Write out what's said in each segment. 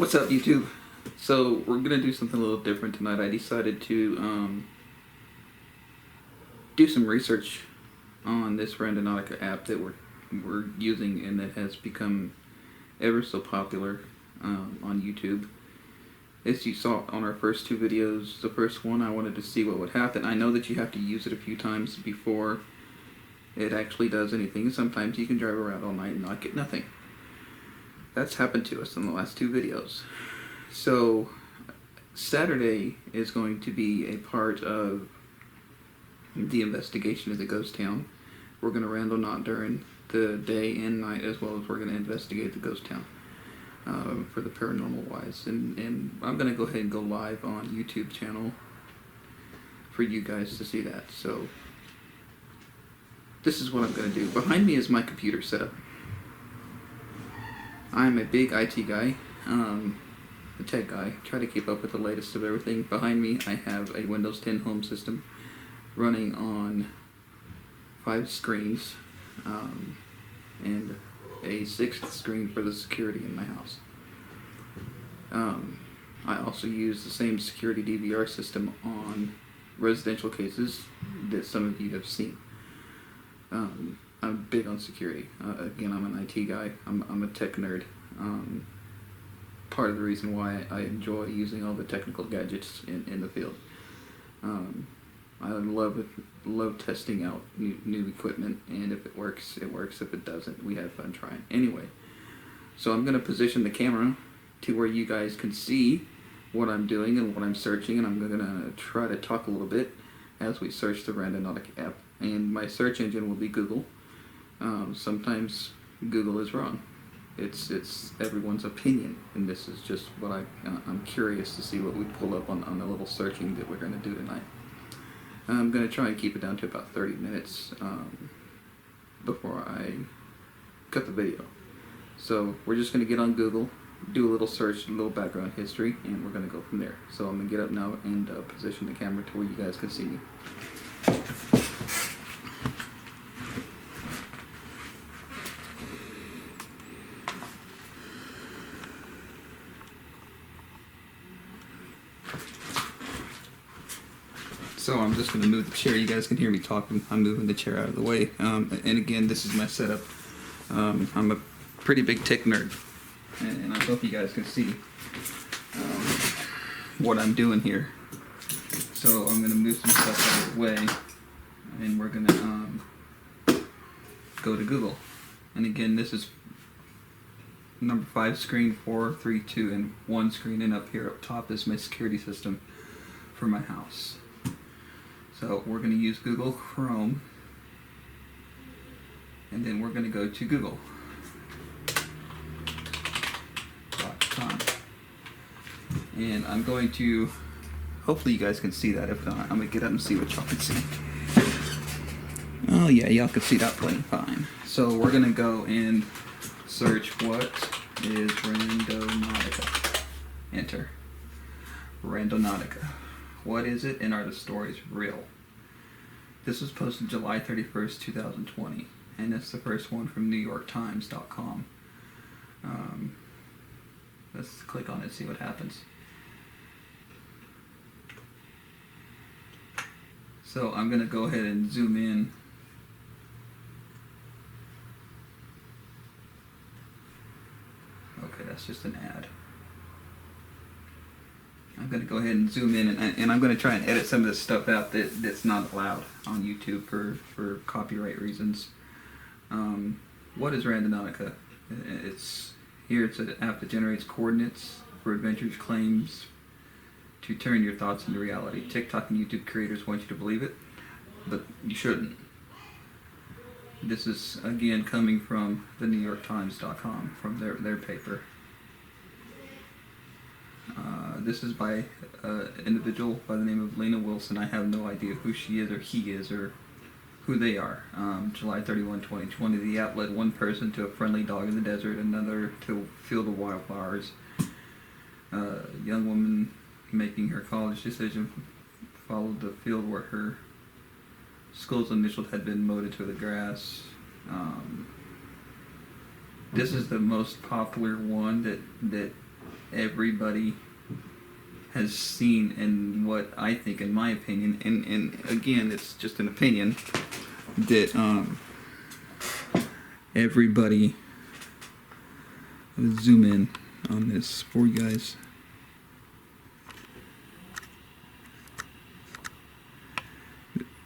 What's up, YouTube? So we're gonna do something a little different tonight. I decided to do some research on this Randonautica app that we're using and that has become ever so popular on YouTube. As you saw on our first two videos, the first one I wanted to see what would happen. I know that you have to use it a few times before it actually does anything. Sometimes you can drive around all night and not get nothing. That's happened to us in the last two videos. So Saturday is going to be a part of the investigation of the ghost town. We're going to randonaut during the day and night, as well as we're going to investigate the ghost town for the paranormal wise. And I'm going to go ahead and go live on YouTube channel for you guys to see that. So this is what I'm going to do. Behind me is my computer setup. I'm a big IT guy, a tech guy, try to keep up with the latest of everything. Behind me I have a Windows 10 home system running on 5 screens and a 6th screen for the security in my house. I also use the same security DVR system on residential cases that some of you have seen. I'm big on security. Again, I'm an IT guy. I'm a tech nerd. Part of the reason why I enjoy using all the technical gadgets in the field. I love testing out new equipment, and if it works, it works. If it doesn't, we have fun trying. Anyway, so I'm going to position the camera to where you guys can see what I'm doing and what I'm searching, and I'm going to try to talk a little bit as we search the Randonautica app. And my search engine will be Google. Sometimes Google is wrong. It's everyone's opinion, and this is just what I'm curious to see what we pull up on the little searching that we're going to do tonight. I'm going to try and keep it down to about 30 minutes before I cut the video. So we're just going to get on Google, do a little search, a little background history, and we're going to go from there. So I'm going to get up now and position the camera to where you guys can see me. So I'm just going to move the chair. You guys can hear me talking. I'm moving the chair out of the way. And again, this is my setup. I'm a pretty big tech nerd, and I hope you guys can see what I'm doing here. So I'm going to move some stuff out of the way, and we're going to go to Google. And again, this is number 5 screen, 4, 3, 2, and 1 screen, and up here up top is my security system for my house. So we're going to use Google Chrome, and then we're going to go to Google.com. And I'm going to, hopefully you guys can see that. If not, I'm going to get up and see what y'all can see. Oh yeah, y'all can see that plenty fine. So we're going to go and search what is Randonautica. Enter. Randonautica. What is it, and are the stories real? This was posted July 31st, 2020, and that's the first one from NewYorkTimes.com. Let's click on it and see what happens. So I'm going to go ahead and zoom in. Okay, that's just an ad. I'm going to go ahead and zoom in, and I'm going to try and edit some of this stuff out that's not allowed on YouTube for copyright reasons. What is Randonautica? It's an app that generates coordinates for adventures, claims to turn your thoughts into reality. TikTok and YouTube creators want you to believe it, but you shouldn't. This is, again, coming from the NewYorkTimes.com, from their paper. This is by an individual by the name of Lena Wilson. I have no idea who she is or he is or who they are. July 31, 2020, the app led one person to a friendly dog in the desert, another to a field of wildflowers. A young woman making her college decision followed the field where her school's initials had been mowed into the grass. This is the most popular one that everybody has seen, and what I think, in my opinion, and again, it's just an opinion, that everybody, let's zoom in on this for you guys.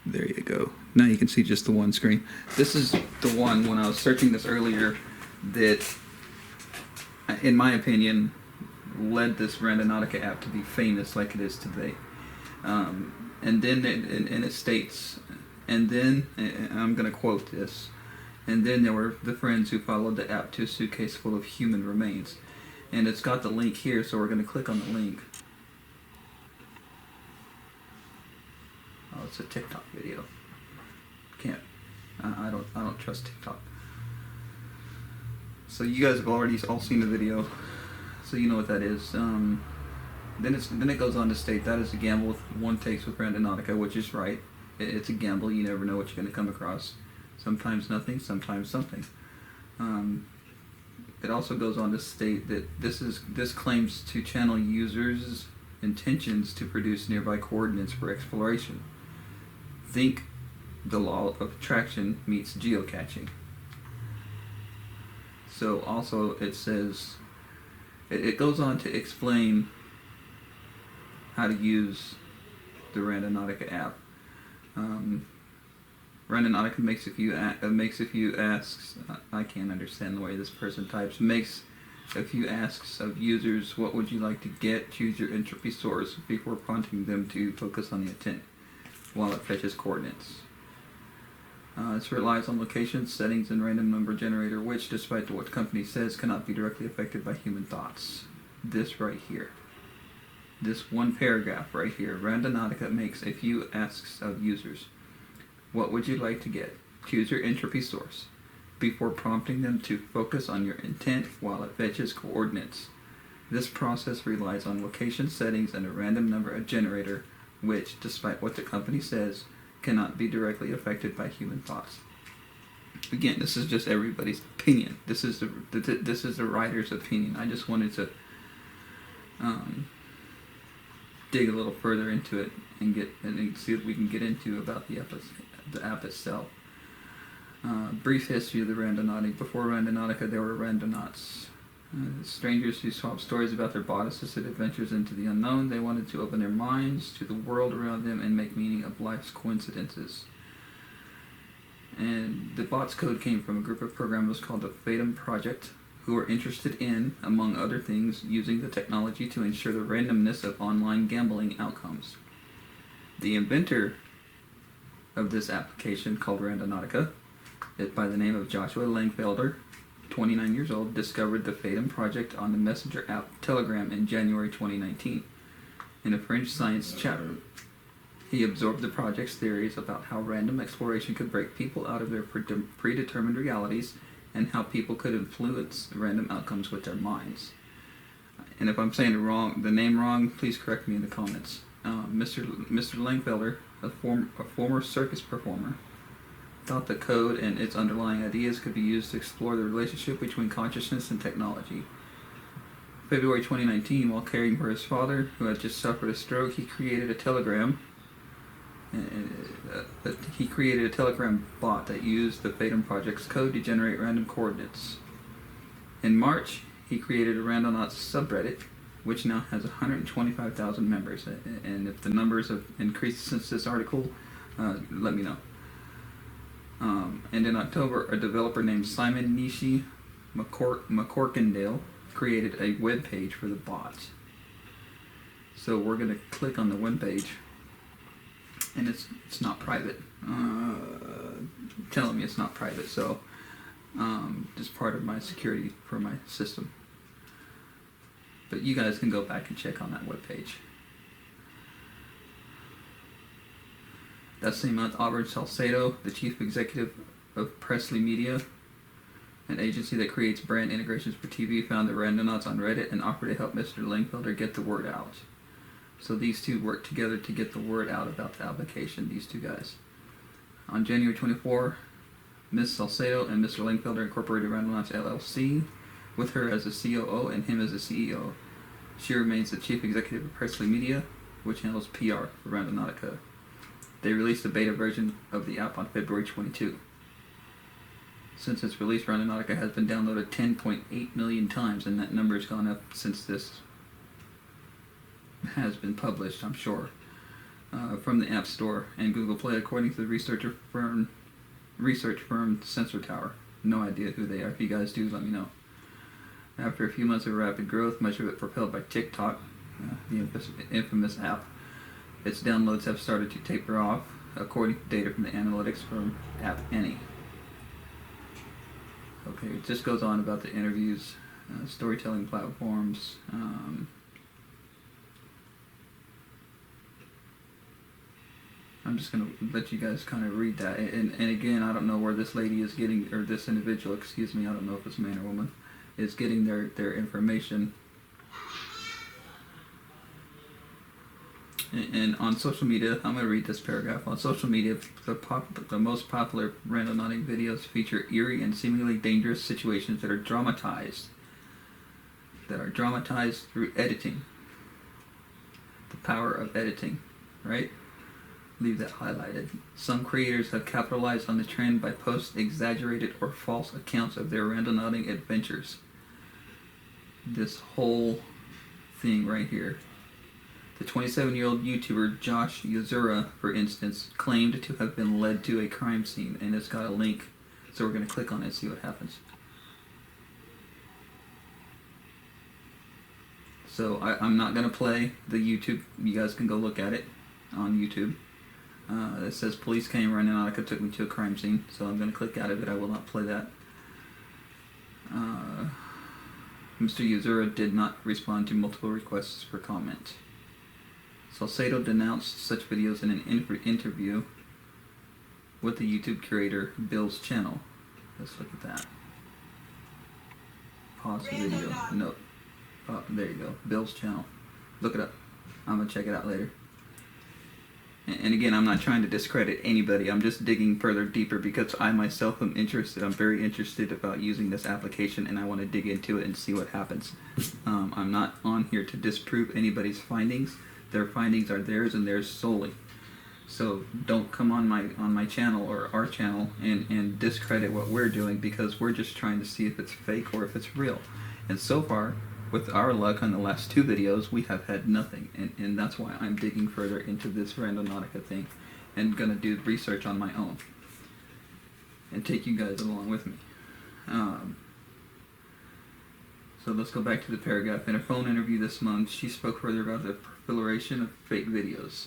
There you go. Now you can see just the one screen. This is the one, when I was searching this earlier, that, in my opinion, led this Randonautica app to be famous like it is today. And then it states, and then, and I'm going to quote this, and then there were the friends who followed the app to a suitcase full of human remains. And it's got the link here, so we're going to click on the link. Oh, it's a TikTok video. Can't. I don't trust TikTok. So you guys have already all seen the video, so you know what that is. Then it goes on to state that is a gamble one takes with Randonautica, which is right. It's a gamble. You never know what you're going to come across. Sometimes nothing, sometimes something. It also goes on to state that this claims to channel users' intentions to produce nearby coordinates for exploration. Think the law of attraction meets geocaching. So also it says, it goes on to explain how to use the Randonautica app. Randonautica makes a few asks. I can't understand the way this person types. Makes a few asks of users. What would you like to get? Choose your entropy source before prompting them to focus on the intent while it fetches coordinates. This relies on location, settings, and random number generator, which, despite what the company says, cannot be directly affected by human thoughts. This right here. This one paragraph right here. Randonautica makes a few asks of users. What would you like to get? Choose your entropy source before prompting them to focus on your intent while it fetches coordinates. This process relies on location, settings, and a random number generator, which, despite what the company says, cannot be directly affected by human thoughts. Again, this is just everybody's opinion. This is the writer's opinion. I just wanted to dig a little further into it and see if we can get into about the app itself. Brief history of the Randonautica. Before Randonautica, there were Randonauts. Strangers who swapped stories about their bodices and adventures into the unknown. They wanted to open their minds to the world around them and make meaning of life's coincidences. And the bot's code came from a group of programmers called the Fatum Project, who were interested in, among other things, using the technology to ensure the randomness of online gambling outcomes. The inventor of this application, called Randonautica, by the name of Joshua Langfelder, 29 years old, discovered the Fatum Project on the messenger app Telegram in January 2019 in a French science chat room. He absorbed the project's theories about how random exploration could break people out of their predetermined realities and how people could influence random outcomes with their minds. And if I'm saying the name wrong, please correct me in the comments. Mr. Langfelder, a former circus performer, thought the code and its underlying ideas could be used to explore the relationship between consciousness and technology. February 2019, while caring for his father, who had just suffered a stroke, he created a Telegram bot that used the Fatum Project's code to generate random coordinates. In March, he created a Randonauts subreddit, which now has 125,000 members. And if the numbers have increased since this article, let me know. And in October, a developer named Simon Nishi McCorkindale created a web page for the bot. So we're going to click on the web page, and it's not private. Telling me it's not private, so just part of my security for my system. But you guys can go back and check on that web page. That same month, Auburn Salcedo, the chief executive of Presley Media, an agency that creates brand integrations for TV, found the Randonauts on Reddit and offered to help Mr. Langfelder get the word out. So these two worked together to get the word out about the application, these two guys. On January 24, Ms. Salcedo and Mr. Langfelder incorporated Randonauts LLC with her as a COO and him as a CEO. She remains the chief executive of Presley Media, which handles PR for Randonautica. They released a beta version of the app on February 22. Since its release, Randonautica has been downloaded 10.8 million times, and that number has gone up since this has been published, I'm sure, from the App Store and Google Play, according to the research firm Sensor Tower. No idea who they are. If you guys do, let me know. After a few months of rapid growth, much of it propelled by TikTok, the infamous app, its downloads have started to taper off, according to data from the analytics firm App Any. Okay, it just goes on about the interviews, storytelling platforms. I'm just going to let you guys kind of read that. And again, I don't know where this lady is getting, or this individual, excuse me, I don't know if it's a man or woman, is getting their information. And on social media, I'm going to read this paragraph. On social media, the most popular randonauting videos feature eerie and seemingly dangerous situations that are dramatized through editing. The power of editing, right? Leave that highlighted. Some creators have capitalized on the trend by posting exaggerated or false accounts of their randonauting adventures. This whole thing right here. The 27-year-old YouTuber Josh Yuzura, for instance, claimed to have been led to a crime scene, and it's got a link, so we're going to click on it and see what happens. So I'm not going to play the YouTube. You guys can go look at it on YouTube. It says police came, Randonautica took me to a crime scene, so I'm going to click out of it. I will not play that. Mr. Yuzura did not respond to multiple requests for comment. Salcedo denounced such videos in an interview with the YouTube creator Bill's channel. Let's look at that. Pause the video. No. Oh, there you go. Bill's channel. Look it up. I'm going to check it out later. And again, I'm not trying to discredit anybody. I'm just digging further deeper because I myself am interested. I'm very interested about using this application, and I want to dig into it and see what happens. I'm not on here to disprove anybody's findings. Their findings are theirs and theirs solely. So don't come on my channel or our channel and discredit what we're doing, because we're just trying to see if it's fake or if it's real. And so far, with our luck on the last 2 videos, we have had nothing. And that's why I'm digging further into this Randonautica thing and going to do research on my own and take you guys along with me. So let's go back to the paragraph. In a phone interview this month, she spoke further about the proliferation of fake videos.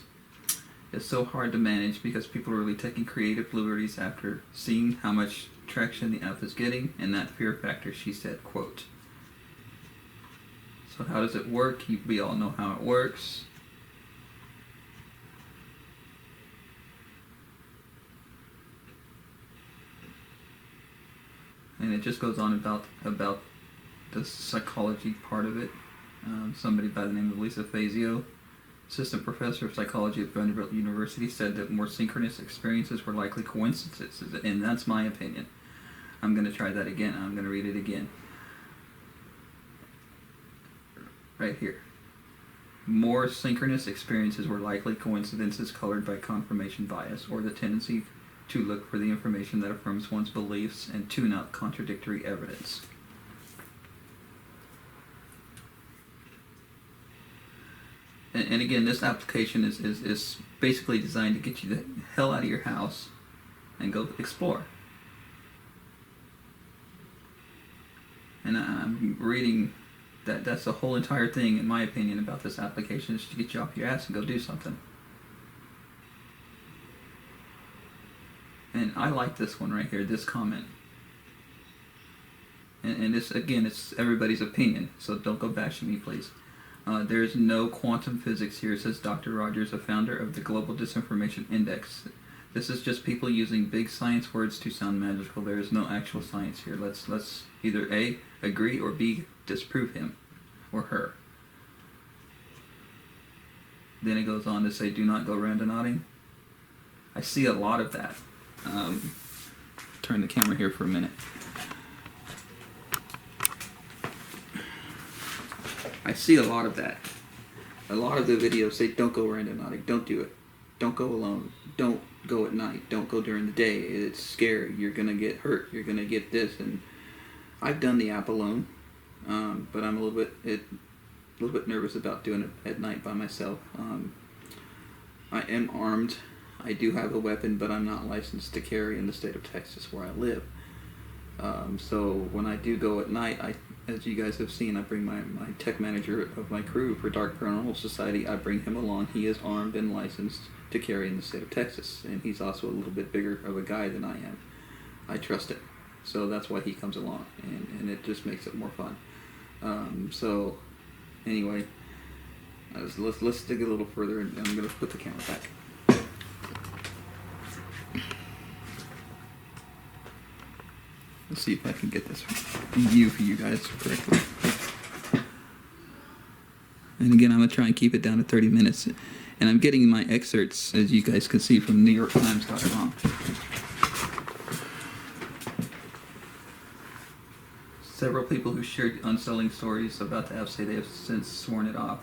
It's so hard to manage because people are really taking creative liberties after seeing how much traction the app is getting, and that fear factor, she said, quote. So how does it work? We all know how it works. And it just goes on about the psychology part of it. Somebody by the name of Lisa Fazio, assistant professor of psychology at Vanderbilt University, said that more synchronous experiences were likely coincidences, and that's my opinion. I'm going to try that again. I'm going to read it again. Right here. More synchronous experiences were likely coincidences colored by confirmation bias, or the tendency to look for the information that affirms one's beliefs and tune out contradictory evidence. And again, this application is basically designed to get you the hell out of your house and go explore. And I'm reading that's the whole entire thing, in my opinion, about this application, is to get you off your ass and go do something. And I like this one right here, this comment. And this, again, it's everybody's opinion, so don't go bashing me, please. There's no quantum physics here, says Dr. Rogers, a founder of the Global Disinformation Index. This is just people using big science words to sound magical. There is no actual science here. Let's either A, agree, or B, disprove him or her. Then it goes on to say, do not go randonauting. I see a lot of that. Turn the camera here for a minute. I see a lot of that. A lot of the videos say, don't go randonautic, don't do it. Don't go alone. Don't go at night. Don't go during the day. It's scary. You're going to get hurt. You're going to get this. And I've done the app alone, but I'm a little bit nervous about doing it at night by myself. I am armed. I do have a weapon, but I'm not licensed to carry in the state of Texas where I live. So when I do go at night, as you guys have seen, I bring my tech manager of my crew for Dark Paranormal Society. I bring him along. He is armed and licensed to carry in the state of Texas, and he's also a little bit bigger of a guy than I am. I trust him, so that's why he comes along, and it just makes it more fun. So anyway, let's dig a little further, and I'm going to put the camera back. Let's see if I can get this view for you guys correctly. And again, I'm going to try and keep it down to 30 minutes. And I'm getting my excerpts, as you guys can see, from NewYorkTimes.com. Several people who shared unsettling stories about the app say they have since sworn it off.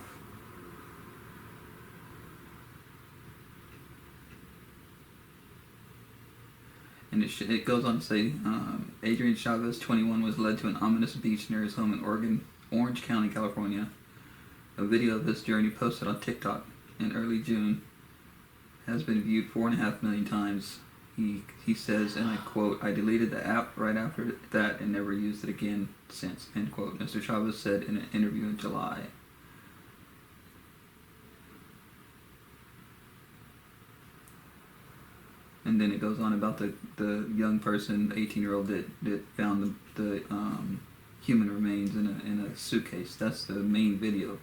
And it goes on to say, Adrian Chavez, 21, was led to an ominous beach near his home in Orange County, California. A video of this journey posted on TikTok in early June has been viewed 4.5 million times. He says, and I quote, "I deleted the app right after that and never used it again since," end quote. Mr. Chavez said in an interview in July. And then it goes on about the young person, the 18-year-old that found the human remains in a suitcase. That's the main video.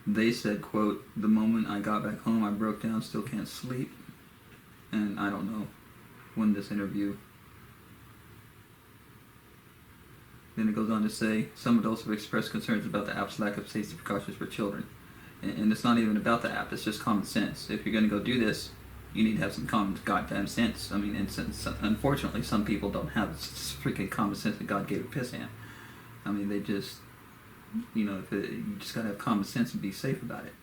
They said, quote, "The moment I got back home, I broke down, still can't sleep." And I don't know when this interview. Then it goes on to say, some adults have expressed concerns about the app's lack of safety precautions for children. And it's not even about the app, it's just common sense. If you're going to go do this, you need to have some common goddamn sense. I mean, unfortunately, some people don't have freaking common sense that God gave a piss ant. I mean, they just, you just got to have common sense and be safe about it.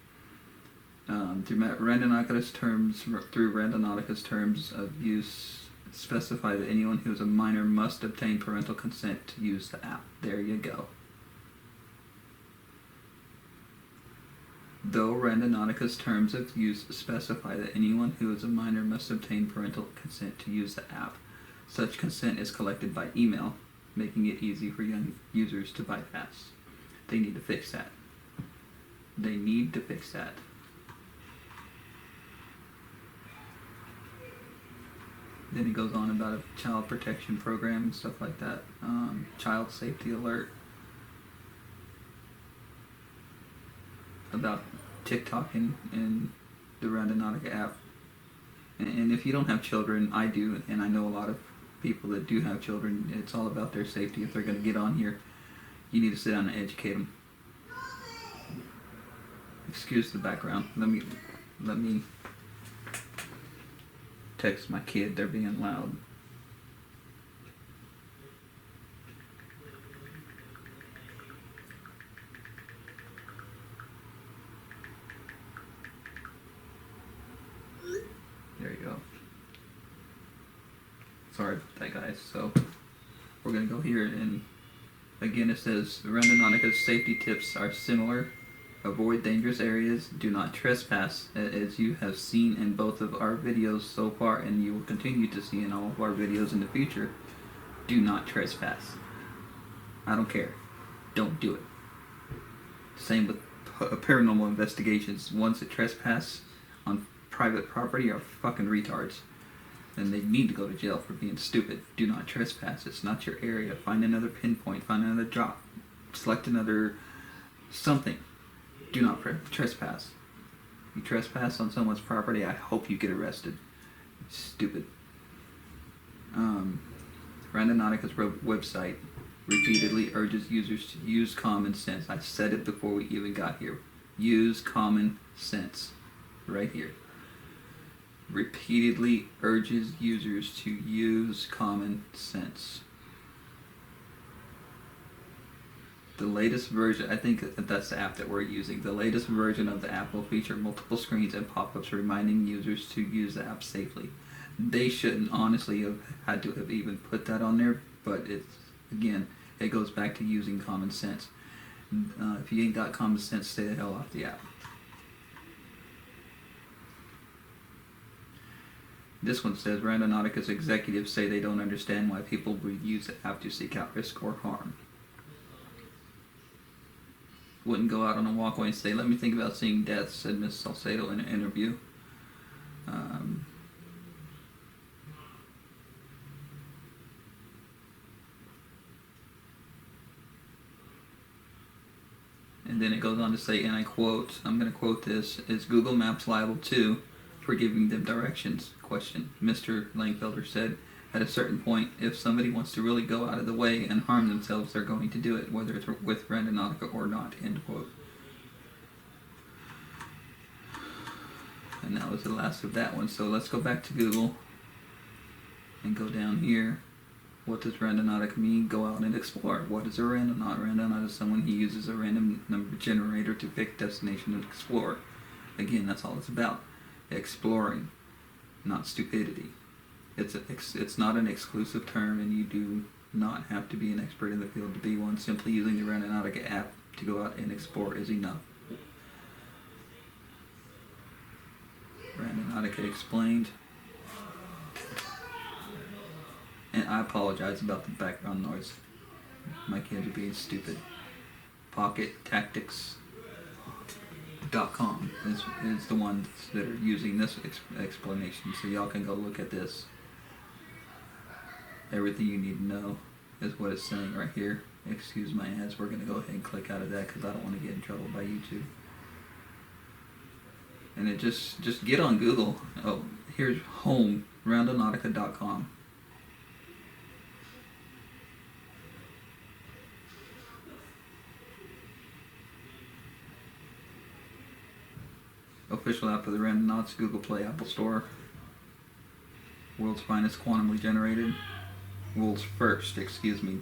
Through Randonautica terms of use, specify that anyone who is a minor must obtain parental consent to use the app. There you go. Though Randonautica's terms of use specify that anyone who is a minor must obtain parental consent to use the app, such consent is collected by email, making it easy for young users to bypass. They need to fix that. They need to fix that. Then it goes on about a child protection program and stuff like that. Child safety alert. About TikTok and the Randonautica app. And if you don't have children, I do, and I know a lot of people that do have children. It's all about their safety. If they're going to get on here, you need to sit down and educate them. Excuse the background. Let me text my kid. They're being loud. There you go. Sorry about that, guys. So we're gonna go here, and again it says Randonautica's safety tips are similar. Avoid dangerous areas. Do not trespass, as you have seen in both of our videos so far, and you will continue to see in all of our videos in the future. Do not trespass. I don't care. Don't do it. Same with paranormal investigations. Ones that trespass on private property are fucking retards, and they need to go to jail for being stupid. Do not trespass. It's not your area. Find another pinpoint. Find another drop. Select another something. Do not trespass. You trespass on someone's property, I hope you get arrested. Stupid. Randonautica's website repeatedly urges users to use common sense. I said it before we even got here. Use common sense. Right here. Repeatedly urges users to use common sense. The latest version, I think that's the app that we're using. The latest version of the app will feature multiple screens and pop-ups reminding users to use the app safely. They shouldn't honestly have had to have even put that on there, but again, it goes back to using common sense. If you ain't got common sense, stay the hell off the app. This one says, Randonautica's executives say they don't understand why people would use the app to seek out risk or harm. Wouldn't go out on a walkway and say, let me think about seeing death, said Ms. Salcedo in an interview. And then it goes on to say, and I quote, I'm going to quote this, is Google Maps liable too for giving them directions? Question. Mr. Langfelder said, at a certain point, if somebody wants to really go out of the way and harm themselves, they're going to do it, whether it's with Randonautica or not, end quote. And that was the last of that one. So let's go back to Google and go down here. What does Randonautica mean? Go out and explore. What is a randonaut? Randonaut is someone who uses a random number generator to pick destination and explore. Again, that's all it's about. Exploring, not stupidity. It's not an exclusive term, and you do not have to be an expert in the field to be one. Simply using the Randonautica app to go out and explore is enough. Randonautica explained. And I apologize about the background noise. My kids are being stupid. PocketTactics.com is the ones that are using this explanation, so y'all can go look at this. Everything you need to know is what it's saying right here. Excuse my ads, we're going to go ahead and click out of that because I don't want to get in trouble by YouTube. And it just get on Google. Oh, here's home, Randonautica.com. Official app of the Randonauts, Google Play, Apple Store. World's finest quantumly generated. World's first, excuse me.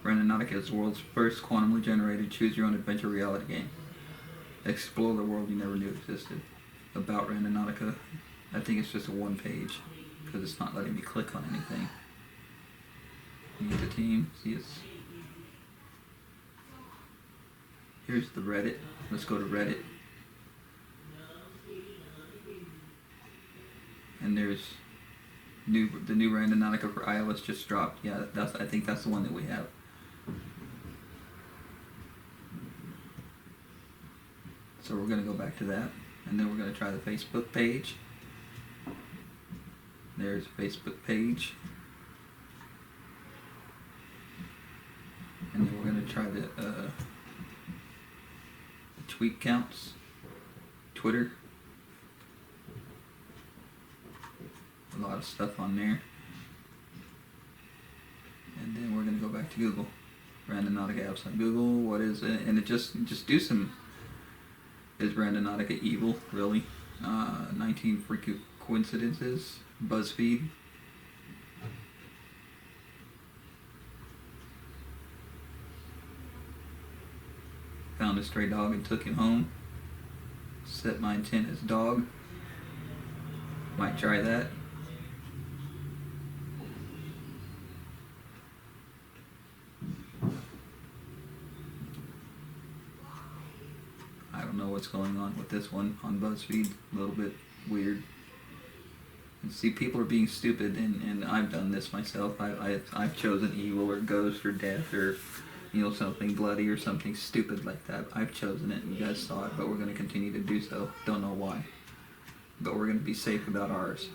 Randonautica is the world's first quantumly generated choose-your-own-adventure reality game. Explore the world you never knew existed. About Randonautica, I think it's just a one page because it's not letting me click on anything. Meet the team. See, here's the Reddit. Let's go to Reddit. And there's the new Randonautica for iOS just dropped. Yeah, I think that's the one that we have. So we're going to go back to that, and then we're going to try the Facebook page. There's a Facebook page. And then we're going to try the tweet counts. Twitter. A lot of stuff on there. And then we're going to go back to Google. Randonautica apps on Google. What is it? And it just do some... Is Randonautica evil, really? 19 freaky coincidences. BuzzFeed. Found a stray dog and took him home. Set my intent as dog. Might try that. I don't know what's going on with this one on BuzzFeed. A little bit weird. And see, people are being stupid, and I've done this myself. I've chosen evil or ghost or death or something bloody or something stupid like that. I've chosen it, and you guys saw it, but we're going to continue to do so. Don't know why. But we're going to be safe about ours.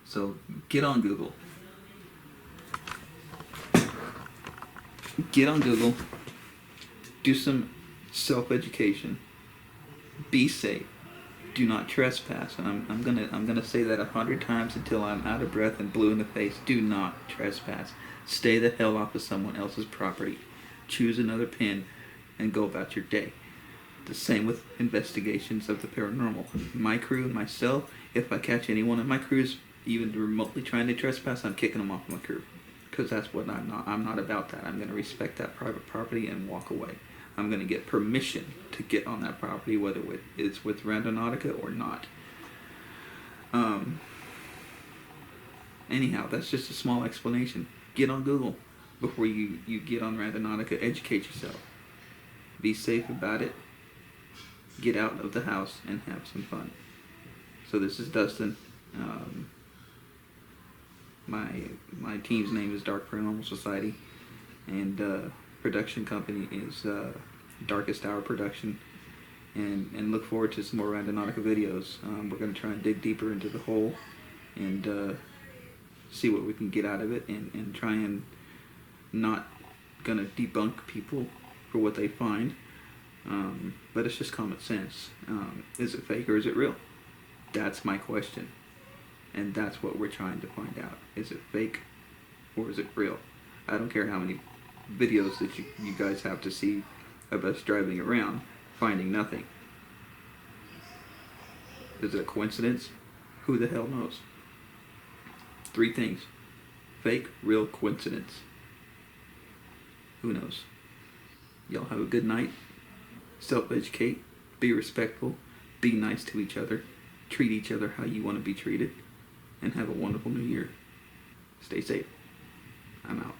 So get on Google. Get on Google. Do some self-education. Be safe. Do not trespass. And I'm gonna say that 100 times until I'm out of breath and blue in the face. Do not trespass. Stay the hell off of someone else's property. Choose another pen and go about your day. The same with investigations of the paranormal. My crew and myself, if I catch anyone in my crews even remotely trying to trespass, I'm kicking them off my crew. because that's what I'm not about that. I'm going to respect that private property and walk away. I'm going to get permission to get on that property, whether it's with Randonautica or not. Anyhow, that's just a small explanation. Get on Google before you get on Randonautica. Educate yourself. Be safe about it. Get out of the house and have some fun. So this is Dustin. My team's name is Dark Paranormal Society, and production company is Darkest Hour Production. And look forward to some more Randonautica videos. We're going to try and dig deeper into the hole and see what we can get out of it, and try and not going to debunk people for what they find. But it's just common sense. Is it fake or is it real? That's my question. And that's what we're trying to find out. Is it fake or is it real? I don't care how many videos that you guys have to see of us driving around, finding nothing. Is it a coincidence? Who the hell knows? 3 things. Fake, real, coincidence. Who knows? Y'all have a good night. Self-educate. Be respectful. Be nice to each other. Treat each other how you want to be treated. And have a wonderful new year. Stay safe. I'm out.